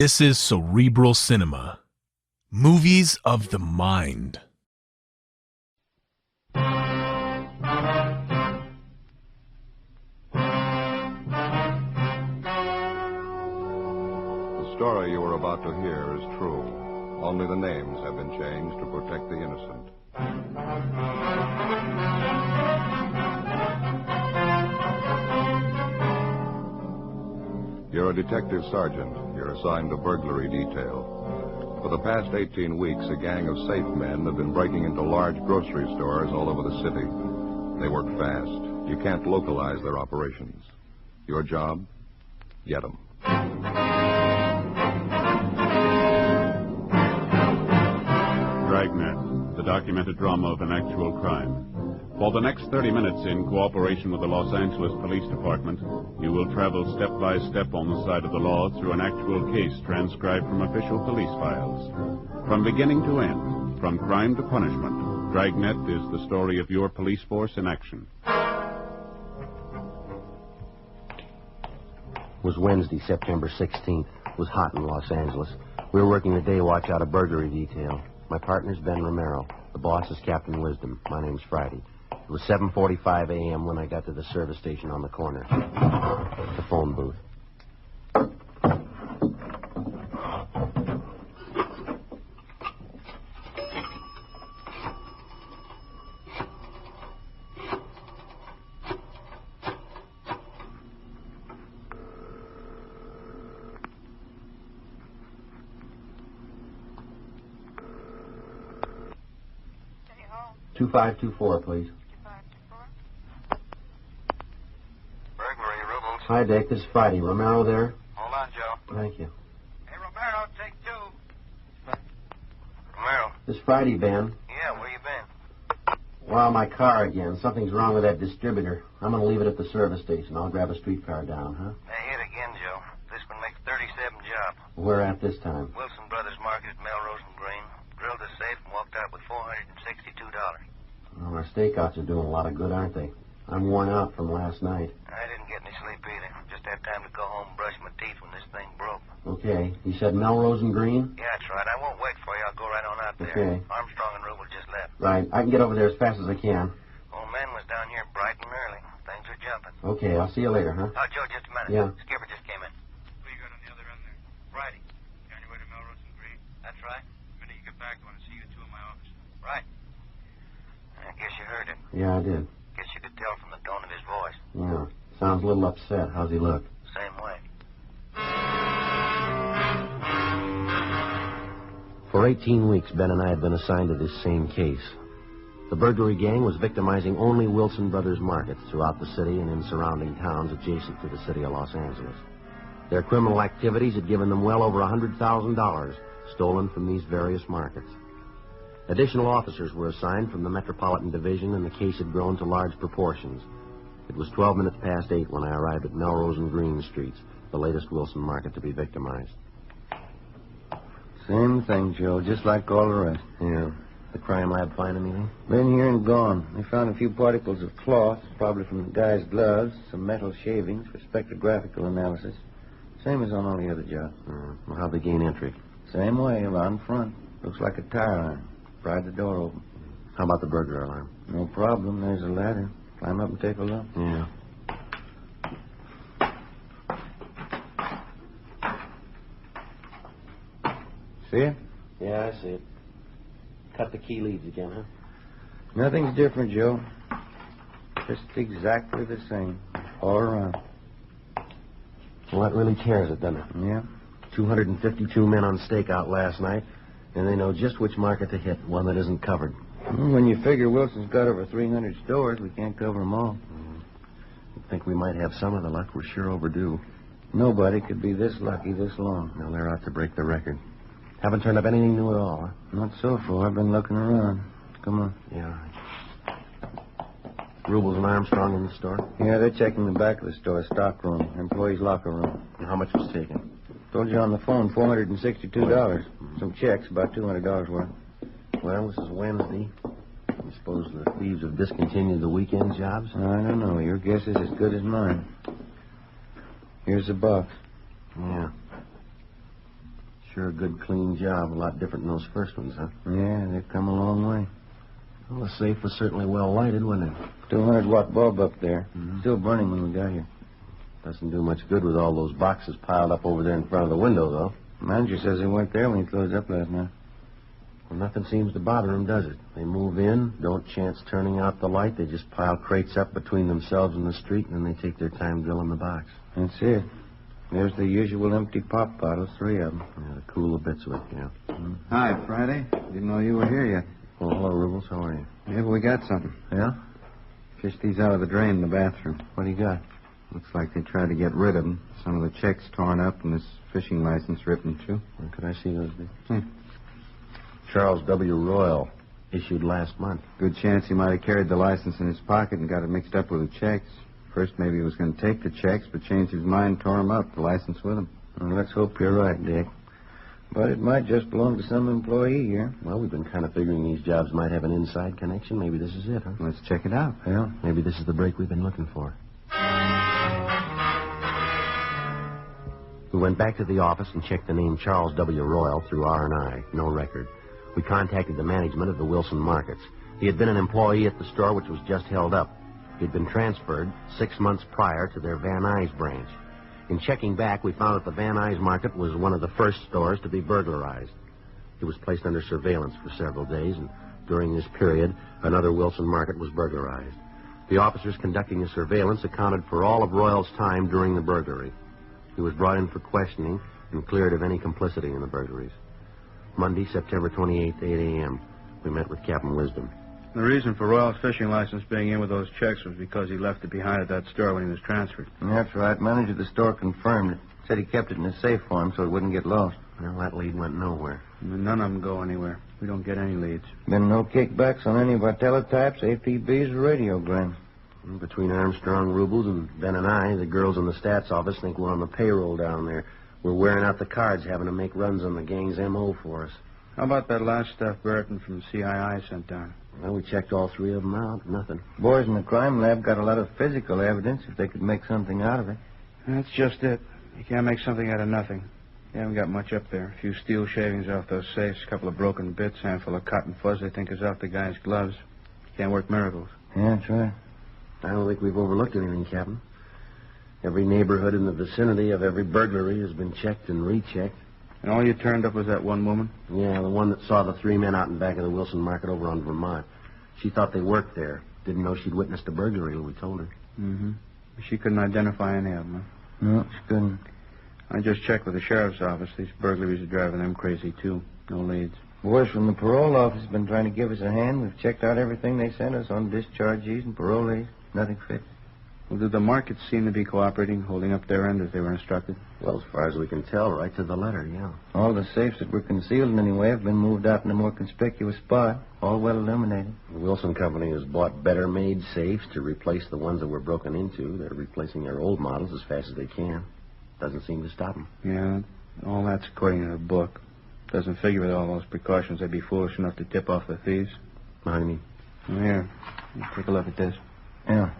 This is Cerebral Cinema. Movies of the mind. The story you are about to hear is true. Only the names have been changed to protect the innocent. You're a detective sergeant. You're assigned to burglary detail. For the past 18 weeks, a gang of safe men have been breaking into large grocery stores all over the city. They work fast. You can't localize their operations. Your job? Get them. Dragnet, the documented drama of an actual crime. For the next 30 minutes, in cooperation with the Los Angeles Police Department, you will travel step by step on the side of the law through an actual case transcribed from official police files. From beginning to end, from crime to punishment, Dragnet is the story of your police force in action. It was Wednesday, September 16th. It was hot in Los Angeles. We were working the day watch out of burglary detail. My partner's Ben Romero. The boss is Captain Wisdom. My name's Friday. It was 7:45 a.m. when I got to the service station on the corner. The phone booth. City Hall. 2524, please. 2524. Burglary, Rubles. Hi, Dick. This is Friday. Romero there? Hold on, Joe. Thank you. Hey, Romero, take two. Romero. This is Friday, Ben. Yeah, where you been? Well, my car again. Something's wrong with that distributor. I'm going to leave it at the service station. I'll grab a streetcar down, huh? They hit again, Joe. This one makes 37 job. Where at this time? Wilson Brothers Market at Melrose and Green. Drilled the safe and walked out with $462. Well, our stakeouts are doing a lot of good, aren't they? I'm worn out from last night. I didn't get any sleep either. Just had time to go home and brush my teeth when this thing broke. Okay. You said Melrose and Green? Yeah, that's right. I won't wait for you. I'll go right on out there. Okay. Armstrong and Ruble just left. Right. I can get over there as fast as I can. Old man was down here bright and early. Things are jumping. Okay. I'll see you later, huh? Oh, Joe, just a minute. Yeah. Skipper just came in. Who you got on the other end there? Friday. You on your way to Melrose and Green? That's right. The minute you get back, I want to see you two in my office. Right. I guess you heard him. Yeah, I did. Guess you could tell from the tone of his voice. Yeah. Sounds a little upset. How's he look? Same way. For 18 weeks, Ben and I had been assigned to this same case. The burglary gang was victimizing only Wilson Brothers markets throughout the city and in surrounding towns adjacent to the city of Los Angeles. Their criminal activities had given them well over $100,000 stolen from these various markets. Additional officers were assigned from the Metropolitan Division, and the case had grown to large proportions. It was 12 minutes past 8 when I arrived at Melrose and Green Streets, the latest Wilson market to be victimized. Same thing, Joe, just like all the rest. Yeah. The crime lab find anything? Been here and gone. They found a few particles of cloth, probably from the guy's gloves, some metal shavings for spectrographical analysis. Same as on all the other jobs. Well, how'd they gain entry? Same way, around front. Looks like a tire iron. Pried the door open. How about the burglar alarm? No problem. There's a ladder. Climb up and take a look. Yeah. See it? Yeah, I see it. Cut the key leads again, huh? Nothing's different, Joe. Just exactly the same. All around. Well, that really tears it, doesn't it? Yeah. 252 men on stakeout last night, and they know just which market to hit, one that isn't covered. When you figure Wilson's got over 300 stores, we can't cover them all. I think we might have some of the luck. We're sure overdue. Nobody could be this lucky this long. Now, they're out to break the record. Haven't turned up anything new at all, huh? Not so far. I've been looking around. Come on. Yeah. Rubles and Armstrong in the store? Yeah, they're checking the back of the store, stock room, employees' locker room. And how much was taken? Told you on the phone, $462. Some checks, about $200 worth. Well, this is Wednesday. You suppose the thieves have discontinued the weekend jobs? I don't know. Your guess is as good as mine. Here's the box. Yeah. Sure a good, clean job. A lot different than those first ones, huh? Yeah, they've come a long way. Well, the safe was certainly well lighted, wasn't it? 200-watt bulb up there. Still burning when we got here. Doesn't do much good with all those boxes piled up over there in front of the window, though. The manager says they weren't there when he closed up last night. Well, nothing seems to bother them, does it? They move in, don't chance turning out the light. They just pile crates up between themselves and the street, and then they take their time drilling the box. That's it. There's the usual empty pop bottles, 3 of them. Yeah, to cool the bits with, yeah. Hi, Friday. Didn't know you were here yet. Well, hello, Rubles. How are you? Yeah, but we got something. Yeah? Fished these out of the drain in the bathroom. What do you got? Looks like they tried to get rid of them. Some of the checks torn up and this fishing license ripped in two. Well, could I see those bits? Charles W. Royal, issued last month. Good chance he might have carried the license in his pocket and got it mixed up with the checks. First, maybe he was going to take the checks, but changed his mind, tore them up, the license with him. Well, let's hope you're right, Dick. But it might just belong to some employee here. Well, we've been kind of figuring these jobs might have an inside connection. Maybe this is it, huh? Let's check it out. Yeah. Maybe this is the break we've been looking for. We went back to the office and checked the name Charles W. Royal through R&I. No record. We contacted the management of the Wilson Markets. He had been an employee at the store which was just held up. He'd been transferred 6 months prior to their Van Nuys branch. In checking back, we found that the Van Nuys Market was one of the first stores to be burglarized. It was placed under surveillance for several days, and during this period, another Wilson Market was burglarized. The officers conducting the surveillance accounted for all of Royal's time during the burglary. He was brought in for questioning and cleared of any complicity in the burglaries. Monday, September 28th, 8 a.m., we met with Captain Wisdom. The reason for Royal's fishing license being in with those checks was because he left it behind at that store when he was transferred. That's right. Manager of the store confirmed it. Said he kept it in a safe for him so it wouldn't get lost. Well, that lead went nowhere. None of them go anywhere. We don't get any leads. Been no kickbacks on any of our teletypes, APBs, or radiograms. Between Armstrong, Rubles, and Ben and I, the girls in the stats office think we're on the payroll down there. We're wearing out the cards, having to make runs on the gang's M.O. for us. How about that last stuff Burton from CII sent down? Well, we checked all 3 of them out. Nothing. Boys in the crime lab got a lot of physical evidence if they could make something out of it. That's just it. You can't make something out of nothing. You haven't got much up there. A few steel shavings off those safes, a couple of broken bits, handful of cotton fuzz they think is off the guy's gloves. You can't work miracles. Yeah, that's right. I don't think we've overlooked anything, Captain. Every neighborhood in the vicinity of every burglary has been checked and rechecked. And all you turned up was that one woman? Yeah, the one that saw the 3 men out in back of the Wilson Market over on Vermont. She thought they worked there. Didn't know she'd witnessed a burglary when we told her. Mm-hmm. She couldn't identify any of them, huh? No, she couldn't. I just checked with the sheriff's office. These burglaries are driving them crazy, too. No leads. Boys from the parole office have been trying to give us a hand. We've checked out everything they sent us on dischargees and parolees. Nothing fits. Well, did the markets seem to be cooperating, holding up their end as they were instructed? Well, as far as we can tell, right to the letter, yeah. All the safes that were concealed in any way have been moved out in a more conspicuous spot, all well illuminated. The Wilson Company has bought better-made safes to replace the ones that were broken into. They're replacing their old models as fast as they can. Doesn't seem to stop them. Yeah, all that's according to the book. Doesn't figure with all those precautions they'd be foolish enough to tip off the thieves. How do you mean? Well, here, take a look at this. Yeah.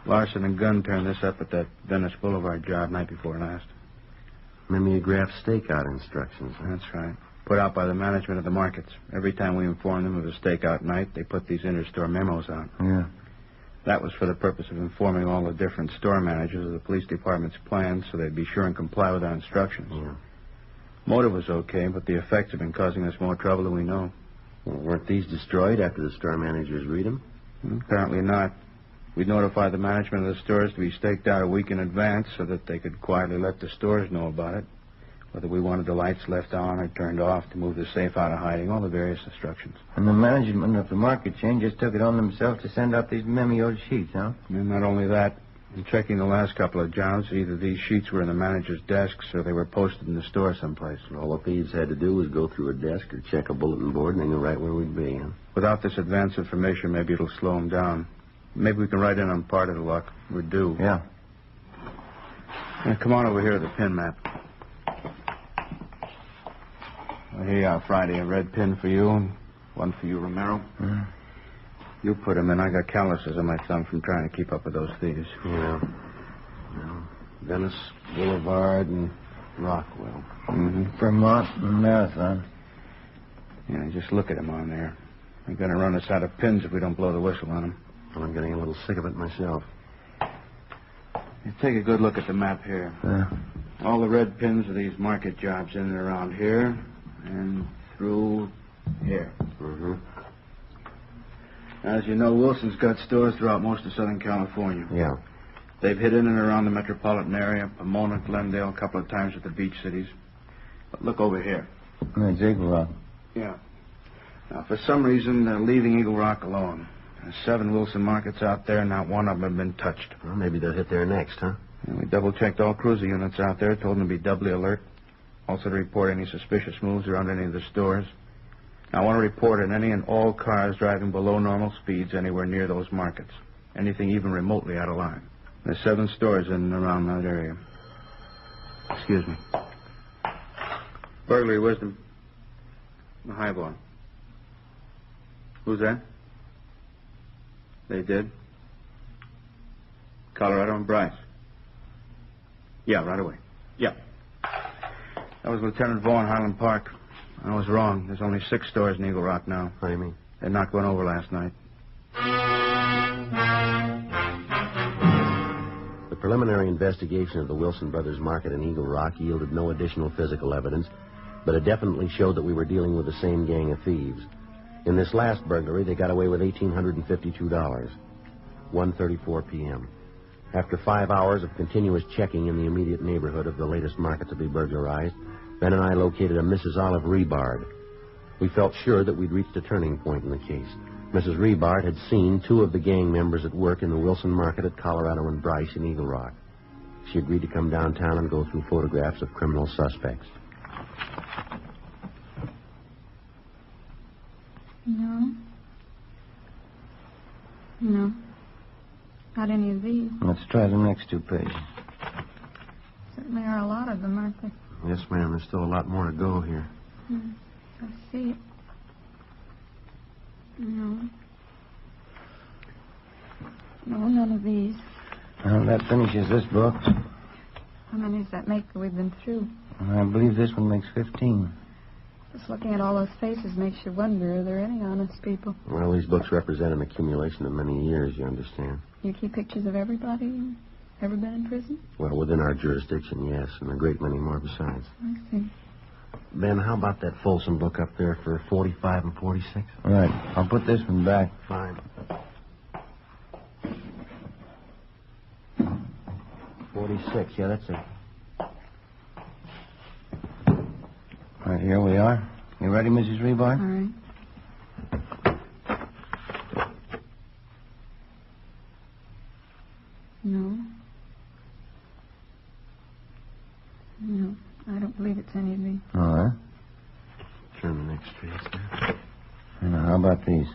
Larson and Gunn turned this up at that Venice Boulevard job night before last. Mimeograph stakeout instructions. Huh? That's right. Put out by the management of the markets. Every time we inform them of a stakeout night, they put these inter-store memos out. Yeah. That was for the purpose of informing all the different store managers of the police department's plans so they'd be sure and comply with our instructions. Yeah. Motive was okay, but the effects have been causing us more trouble than we know. Well, weren't these destroyed after the store managers read them? Apparently not. We notified the management of the stores to be staked out a week in advance so that they could quietly let the stores know about it. Whether we wanted the lights left on or turned off to move the safe out of hiding, all the various instructions. And the management of the market chain just took it on themselves to send out these memoed sheets, huh? And not only that, in checking the last couple of jobs, either these sheets were in the manager's desks or they were posted in the store someplace. All the thieves had to do was go through a desk or check a bulletin board, and they knew right where we'd be. Huh? Without this advance information, maybe it'll slow them down. Maybe we can write in on part of the luck. We're due. Yeah. Now, come on over here to the pin map. Well, here you are, Friday. A red pin for you and one for you, Romero. Mm-hmm. You put them in. I got calluses on my thumb from trying to keep up with those thieves. Yeah. Venice Boulevard and Rockwell. Mm-hmm. Vermont and Marathon. Yeah, just look at him on there. They're going to run us out of pins if we don't blow the whistle on him. Well, I'm getting a little sick of it myself. You take a good look at the map here. All the red pins are these market jobs in and around here and through here. Mm-hmm. As you know, Wilson's got stores throughout most of Southern California. Yeah. They've hit in and around the metropolitan area, Pomona, Glendale, a couple of times at the beach cities. But look over here. That's Eagle Rock. Yeah. Now, for some reason, they're leaving Eagle Rock alone. There's 7 Wilson markets out there, and not one of them have been touched. Well, maybe they'll hit there next, huh? And we double-checked all cruiser units out there, told them to be doubly alert. Also to report any suspicious moves around any of the stores. Now, I want to report on any and all cars driving below normal speeds anywhere near those markets. Anything even remotely out of line. There's 7 stores in and around that area. Excuse me. Burglary, Wisdom. The highball. Who's that? They did? Colorado and Bryce. Yeah, right away. Yeah. That was Lieutenant Vaughn, Highland Park. I was wrong. There's only 6 stores in Eagle Rock now. What do you mean? They knocked one over last night. The preliminary investigation of the Wilson Brothers Market in Eagle Rock yielded no additional physical evidence, but it definitely showed that we were dealing with the same gang of thieves. In this last burglary, they got away with $1,852. 1:34 p.m. After 5 hours of continuous checking in the immediate neighborhood of the latest market to be burglarized, Ben and I located a Mrs. Olive Rebard. We felt sure that we'd reached a turning point in the case. Mrs. Rebard had seen 2 of the gang members at work in the Wilson Market at Colorado and Bryce in Eagle Rock. She agreed to come downtown and go through photographs of criminal suspects. No. No. Not any of these. Let's try the next 2 pages. Certainly are a lot of them, aren't there? Yes, ma'am. There's still a lot more to go here. I see it. No. No, none of these. Well, that finishes this book. How many does that make that we've been through? I believe this one makes 15. Just looking at all those faces makes you wonder, are there any honest people? Well, these books represent an accumulation of many years, you understand. You keep pictures of everybody ever been in prison? Well, within our jurisdiction, yes, and a great many more besides. I see. Ben, how about that Folsom book up there for 45 and 46? All right. I'll put this one back. Fine. 46, yeah, that's it. All right, here we are. You ready, Mrs. Rebard? All right. No. No, I don't believe it's any of these. All right. Turn the next page there. Now, how about these?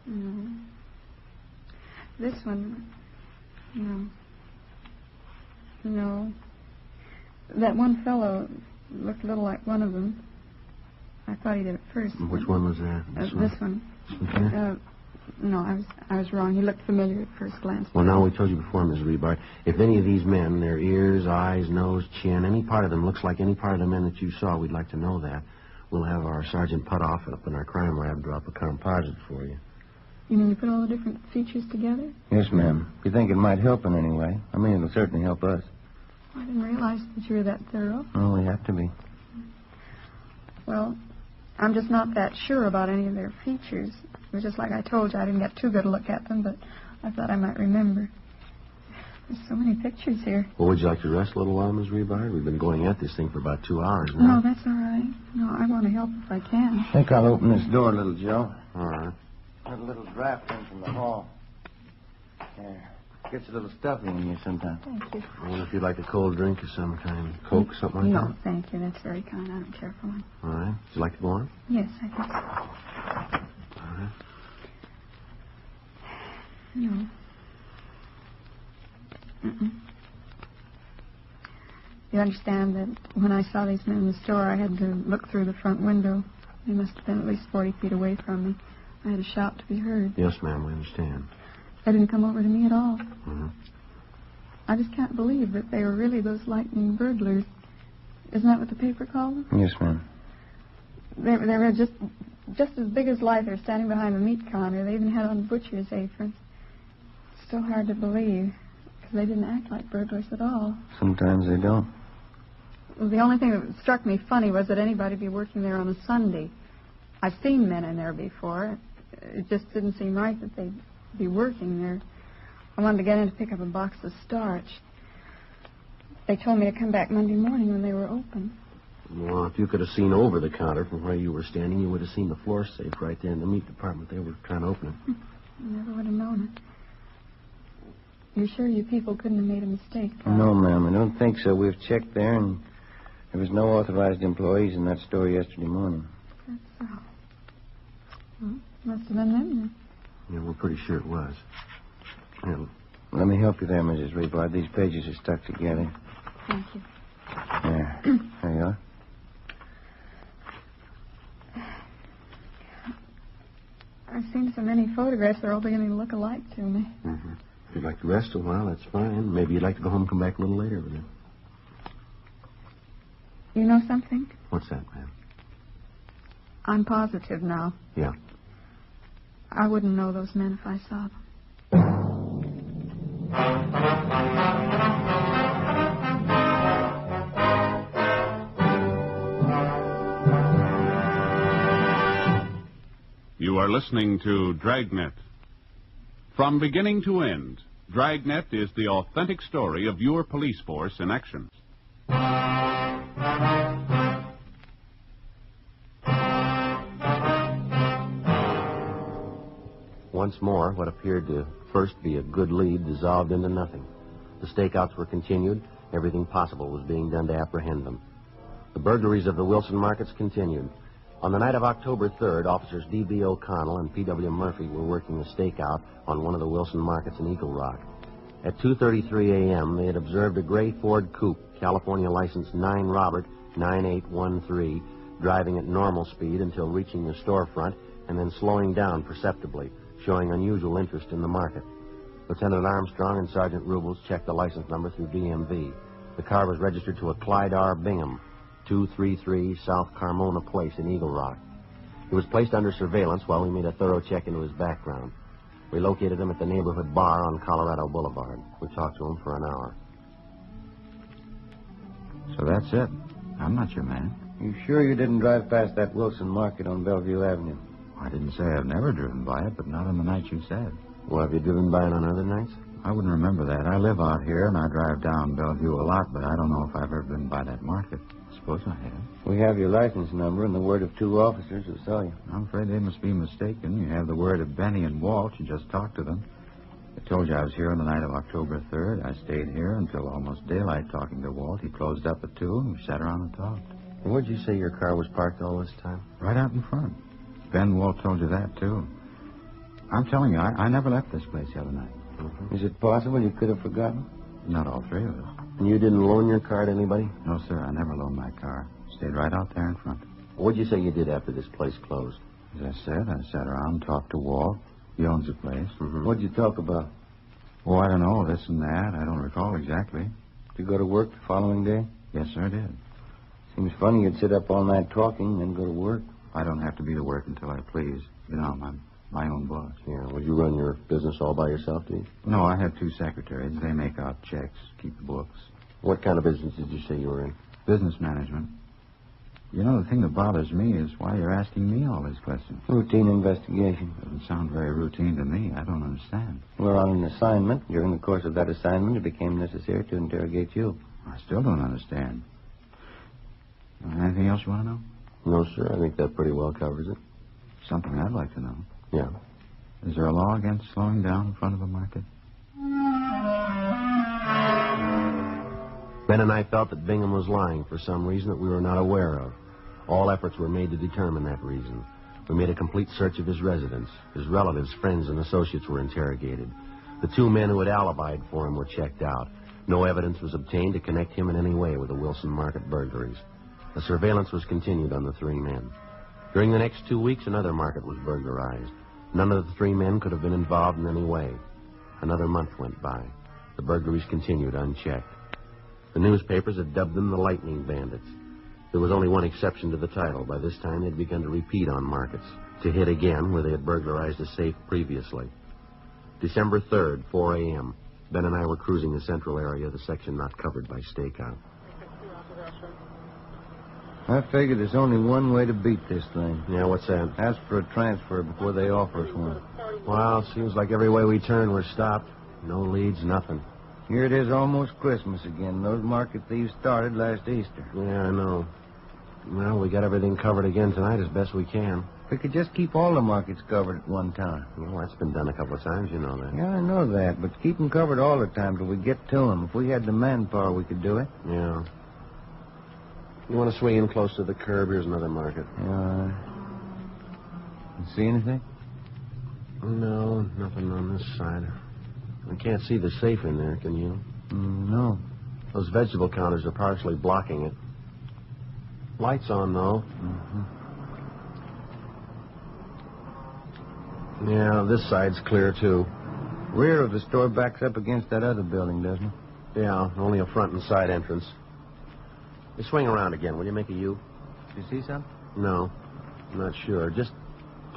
No. This one, no. No. That one fellow looked a little like one of them. I thought he did at first. Which one was that? This one. No, I was wrong. He looked familiar at first glance. Well, now, we told you before, Ms. Rebard, if any of these men, their ears, eyes, nose, chin, any part of them looks like any part of the men that you saw, we'd like to know that. We'll have our Sergeant Putoff up in our crime lab drop a composite for you. You mean you put all the different features together? Yes, ma'am. If you think it might help in any way. I mean, it'll certainly help us. I didn't realize that you were that thorough. Oh, we have to be. Well, I'm just not that sure about any of their features. It was just like I told you, I didn't get too good a look at them, but I thought I might remember. There's so many pictures here. Well, would you like to rest a little while, Ms. Rebard? We've been going at this thing for about 2 hours now. No, that's all right. No, I want to help if I can. I think I'll open this door, little Joe. All right. Got a little draft in from the hall. There. Gets a little stuffy in here sometimes. Thank you. I wonder if you'd like a cold drink of some kind. Coke, something like No, that? thank you. That's very kind. I don't care for one. All right. Would you like to go on? Yes, I think so. All right. No. Mm-mm. You understand that when I saw these men in the store, I had to look through the front window. They must have been at least 40 feet away from me. I had to shout to be heard. Yes, ma'am, we understand. They didn't come over to me at all. Mm-hmm. I just can't believe that they were really those lightning burglars. Isn't that what the paper called them? Yes, ma'am. They were just as big as life. They're standing behind the meat counter. They even had on butcher's aprons. Still hard to believe, because they didn't act like burglars at all. Sometimes they don't. Well, the only thing that struck me funny was that anybody be working there on a Sunday. I've seen men in there before. It just didn't seem right that they'd be working there. I wanted to get in to pick up a box of starch. They told me to come back Monday morning when they were open. Well, if you could have seen over the counter from where you were standing, you would have seen the floor safe right there in the meat department. They were trying to open it. I never would have known it. You're sure you people couldn't have made a mistake, Bob? No, ma'am, I don't think so. We've checked there, and there was no authorized employees in that store yesterday morning. That's so. Well, must have been them then. Yeah, we're pretty sure it was. Yeah. Let me help you there, Mrs. Reebard. These pages are stuck together. Thank you. There. There you are. I've seen so many photographs, they're all beginning to look alike to me. Mm-hmm. If you'd like to rest a while, that's fine. Maybe you'd like to go home and come back a little later with it. You know something? What's that, ma'am? I'm positive now. Yeah. I wouldn't know those men if I saw them. You are listening to Dragnet. From beginning to end, Dragnet is the authentic story of your police force in action. Once more, what appeared to first be a good lead dissolved into nothing. The stakeouts were continued. Everything possible was being done to apprehend them. The burglaries of the Wilson markets continued. On the night of October 3rd, officers D.B. O'Connell and P.W. Murphy were working a stakeout on one of the Wilson markets in Eagle Rock. At 2:33 a.m., they had observed a gray Ford Coupe, California license 9 Robert 9813, driving at normal speed until reaching the storefront and then slowing down perceptibly, showing unusual interest in the market. Lieutenant Armstrong and Sergeant Rubles checked the license number through DMV. The car was registered to a Clyde R. Bingham, 233 South Carmona Place in Eagle Rock. He was placed under surveillance while we made a thorough check into his background. We located him at the neighborhood bar on Colorado Boulevard. We talked to him for an hour. So that's it. I'm not your man. You sure you didn't drive past that Wilson market on Bellevue Avenue? I didn't say I've never driven by it, but not on the night you said. Well, have you driven by it on other nights? I wouldn't remember that. I live out here, and I drive down Bellevue a lot, but I don't know if I've ever been by that market. I suppose I have. We have your license number and the word of 2 officers who saw you. I'm afraid they must be mistaken. You have the word of Benny and Walt. You just talked to them. I told you I was here on the night of October 3rd. I stayed here until almost daylight talking to Walt. He closed up at 2, and we sat around and talked. And where'd you say your car was parked all this time? Right out in front. Ben Walt told you that, too. I'm telling you, I never left this place the other night. Mm-hmm. Is it possible you could have forgotten? Not all 3 of us. And you didn't loan your car to anybody? No, sir, I never loaned my car. Stayed right out there in front. What'd you say you did after this place closed? As I said, I sat around and talked to Walt. He owns the place. Mm-hmm. What'd you talk about? Oh, I don't know, this and that. I don't recall exactly. Did you go to work the following day? Yes, sir, I did. Seems funny you'd sit up all night talking, then go to work. I don't have to be to work until I please. You know, I'm my own boss. Yeah, would you run your business all by yourself, do you? No, I have 2 secretaries. They make out checks, keep the books. What kind of business did you say you were in? Business management. You know, the thing that bothers me is why you're asking me all these questions. Routine investigation. Doesn't sound very routine to me. I don't understand. We're on an assignment. During the course of that assignment, it became necessary to interrogate you. I still don't understand. Anything else you want to know? No, sir. I think that pretty well covers it. Something I'd like to know. Yeah. Is there a law against slowing down in front of a market? Ben and I felt that Bingham was lying for some reason that we were not aware of. All efforts were made to determine that reason. We made a complete search of his residence. His relatives, friends, and associates were interrogated. The 2 men who had alibied for him were checked out. No evidence was obtained to connect him in any way with the Wilson market burglaries. The surveillance was continued on the 3 men. During the next 2 weeks, another market was burglarized. None of the 3 men could have been involved in any way. Another month went by. The burglaries continued unchecked. The newspapers had dubbed them the Lightning Bandits. There was only one exception to the title. By this time, they'd begun to repeat on markets, to hit again where they had burglarized a safe previously. December 3rd, 4 a.m. Ben and I were cruising the central area, the section not covered by stakeout. I figure there's only one way to beat this thing. Yeah, what's that? Ask for a transfer before they offer us one. Well, seems like every way we turn, we're stopped. No leads, nothing. Here it is almost Christmas again. Those market thieves started last Easter. Yeah, I know. Well, we got everything covered again tonight as best we can. We could just keep all the markets covered at one time. Well, that's been done a couple of times, you know that. Yeah, I know that, but keep them covered all the time till we get to them. If we had the manpower, we could do it. Yeah. You want to swing in close to the curb? Here's another market. Yeah. You see anything? No, nothing on this side. I can't see the safe in there, can you? No. Those vegetable counters are partially blocking it. Lights on, though. Mm-hmm. Yeah, this side's clear, too. Rear of the store backs up against that other building, doesn't it? Yeah, only a front and side entrance. You swing around again. Will you make a U? You see something? No, I'm not sure. Just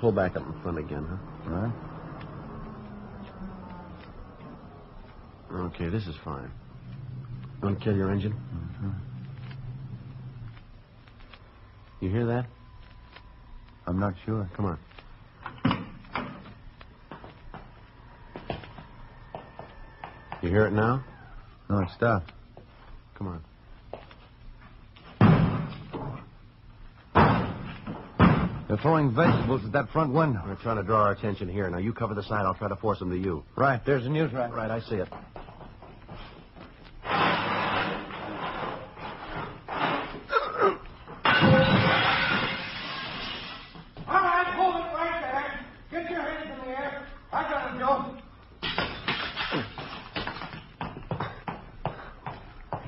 pull back up in front again, huh? All right. Okay, this is fine. You want to kill your engine? Mm-hmm. You hear that? I'm not sure. Come on. You hear it now? No, it stopped. Come on. They're throwing vegetables at that front window. They're trying to draw our attention here. Now, you cover the side. I'll try to force them to you. Right, there's the news right. Right, I see it. All right, hold it right there. Get your hands in the air. I got it, Joe.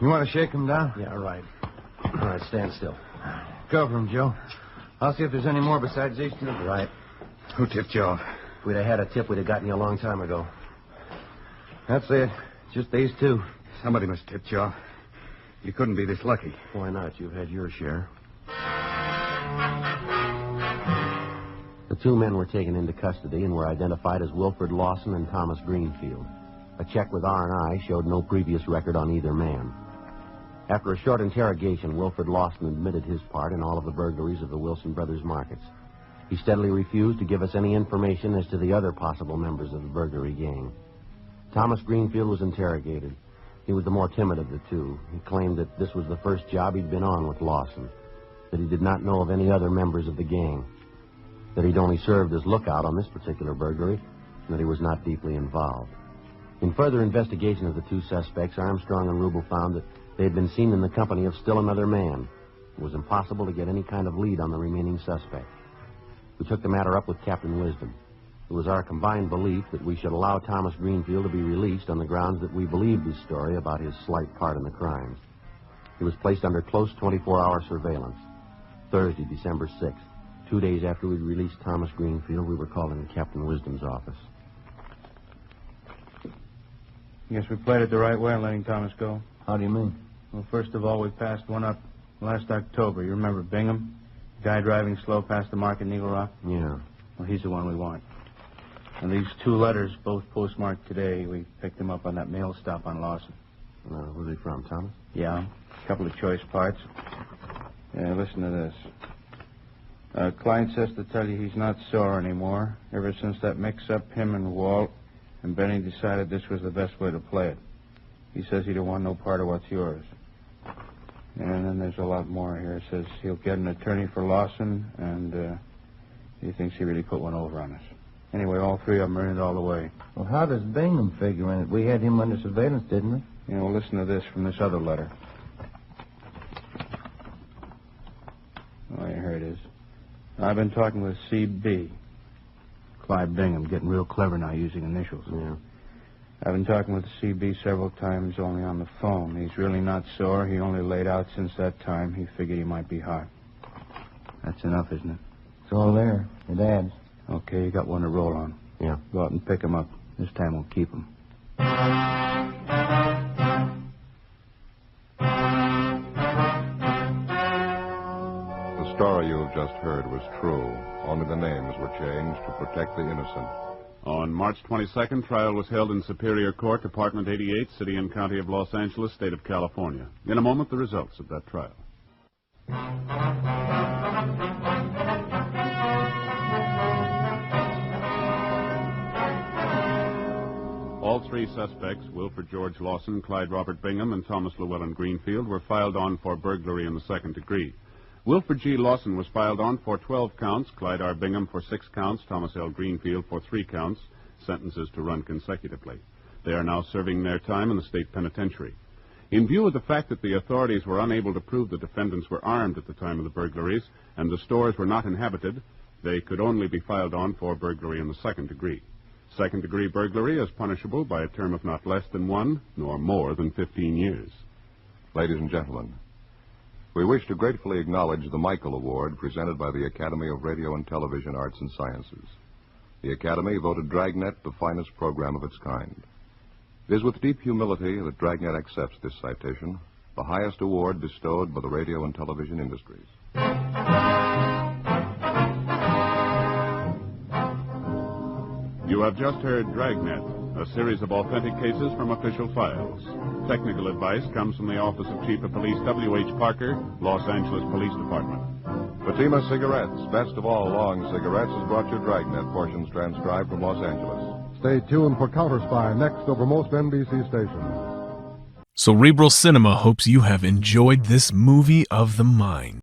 You want to shake him down? Yeah, right. All right, stand still. Cover him, Joe. I'll see if there's any more besides these two. Right. Who tipped you off? If we'd have had a tip, we'd have gotten you a long time ago. That's it. Just these two. Somebody must have tipped you off. You couldn't be this lucky. Why not? You've had your share. The two men were taken into custody and were identified as Wilfred Lawson and Thomas Greenfield. A check with R&I showed no previous record on either man. After a short interrogation, Wilfred Lawson admitted his part in all of the burglaries of the Wilson Brothers markets. He steadily refused to give us any information as to the other possible members of the burglary gang. Thomas Greenfield was interrogated. He was the more timid of the two. He claimed that this was the first job he'd been on with Lawson, that he did not know of any other members of the gang, that he'd only served as lookout on this particular burglary, and that he was not deeply involved. In further investigation of the two suspects, Armstrong and Rubel found that they had been seen in the company of still another man. It was impossible to get any kind of lead on the remaining suspect. We took the matter up with Captain Wisdom. It was our combined belief that we should allow Thomas Greenfield to be released on the grounds that we believed his story about his slight part in the crimes. He was placed under close 24-hour surveillance. Thursday, December 6th. 2 days after we released Thomas Greenfield, we were called into Captain Wisdom's office. Guess we played it the right way in letting Thomas go. How do you mean? Well, first of all, we passed one up last October. You remember Bingham? Guy driving slow past the market in Eagle Rock? Yeah. Well, he's the one we want. And these two letters, both postmarked today, we picked them up on that mail stop on Lawson. Where's he from, Thomas? Yeah, a couple of choice parts. Yeah, listen to this. Client says to tell you he's not sore anymore. Ever since that mix-up, him and Walt and Benny decided this was the best way to play it. He says he don't want no part of what's yours. And then there's a lot more here. It says he'll get an attorney for Lawson, and he thinks he really put one over on us. Anyway, all three of them are in it all the way. Well, how does Bingham figure in it? We had him under surveillance, didn't we? You know, listen to this from this other letter. Oh, yeah, here it is. I've been talking with C.B. Clyde Bingham, getting real clever now using initials. Yeah. I've been talking with C.B. several times only on the phone. He's really not sore. He only laid out since that time. He figured he might be hot. That's enough, isn't it? It's all there. It adds. Okay, you got one to roll on. Yeah. Go out and pick him up. This time we'll keep him. story you have just heard was true. Only the names were changed to protect the innocent. On March 22nd, trial was held in Superior Court, Department 88, City and County of Los Angeles, State of California. In a moment, the results of that trial. All three suspects, Wilford George Lawson, Clyde Robert Bingham, and Thomas Llewellyn Greenfield, were filed on for burglary in the second degree. Wilford G. Lawson was filed on for 12 counts, Clyde R. Bingham for 6 counts, Thomas L. Greenfield for 3 counts, sentences to run consecutively. They are now serving their time in the state penitentiary. In view of the fact that the authorities were unable to prove the defendants were armed at the time of the burglaries and the stores were not inhabited, they could only be filed on for burglary in the second degree. Second-degree burglary is punishable by a term of not less than 1 nor more than 15 years. Ladies and gentlemen, we wish to gratefully acknowledge the Michael Award presented by the Academy of Radio and Television Arts and Sciences. The Academy voted Dragnet the finest program of its kind. It is with deep humility that Dragnet accepts this citation, the highest award bestowed by the radio and television industries. You have just heard Dragnet, a series of authentic cases from official files. Technical advice comes from the Office of Chief of Police W.H. Parker, Los Angeles Police Department. Fatima Cigarettes, best of all long cigarettes, has brought you Dragnet, portions transcribed from Los Angeles. Stay tuned for Counterspy next over most NBC stations. Cerebral Cinema hopes you have enjoyed this movie of the mind.